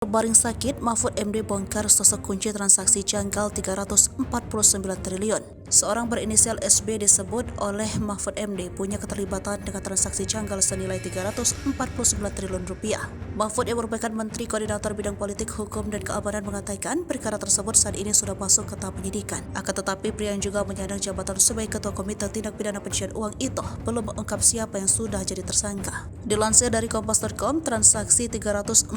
Baring sakit, Mahfud MD bongkar sosok kunci transaksi janggal 349 triliun. Seorang berinisial SB disebut oleh Mahfud MD punya keterlibatan dengan transaksi janggal senilai 349 triliun rupiah. Mahfud yang merupakan Menteri Koordinator Bidang Politik, Hukum, dan Keamanan mengatakan perkara tersebut saat ini sudah masuk ke tahap penyidikan. Akan tetapi pria yang juga menyandang jabatan sebagai Ketua Komite Tindak Pidana Pencucian Uang itu belum mengungkap siapa yang sudah jadi tersangka. Dilansir dari Kompas.com, transaksi 349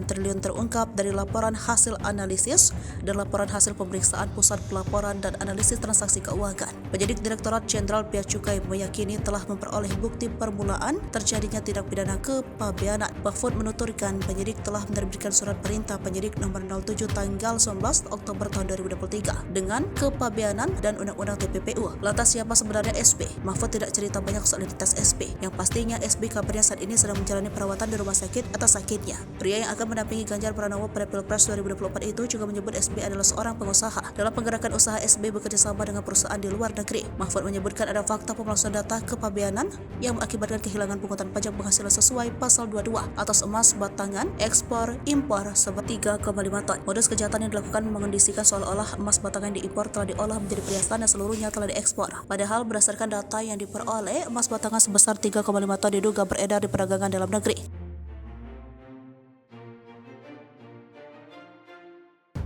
triliun terungkap dari laporan hasil analisis dan laporan hasil pemeriksaan Pusat Pelaporan dan Analisis Transaksi Keuangan. Penyidik Direktorat Jenderal Bea Cukai meyakini telah memperoleh bukti permulaan terjadinya tindak pidana kepabeanan. Mahfud menuturkan penyidik telah menerbitkan surat perintah penyidik nomor 07 tanggal 19 Oktober tahun 2023 dengan kepabeanan dan Undang-Undang TPPU. Lantas siapa sebenarnya SB? Mahfud tidak cerita banyak soal identitas SB. Yang pastinya SB kabarnya saat ini sedang menjalani perawatan di rumah sakit atas sakitnya. Pria yang akan mendampingi Ganjar Pranowo pada Pilpres 2024 itu juga menyebut SB adalah seorang pengusaha. Dalam penggerakan usaha SB bekerja sama dengan perusahaan di luar negeri. Mahfud menyebutkan ada fakta pemalsuan data kepabeanan yang mengakibatkan kehilangan pungutan pajak penghasilan sesuai pasal 22 atas emas batangan ekspor impor sebanyak 3,5 ton. Modus kejahatan yang dilakukan mengondisikan seolah-olah emas batangan diimpor telah diolah menjadi perhiasan dan seluruhnya telah diekspor. Padahal berdasarkan data yang diperoleh, emas batangan sebesar 3,5 ton diduga beredar di perdagangan dalam negeri.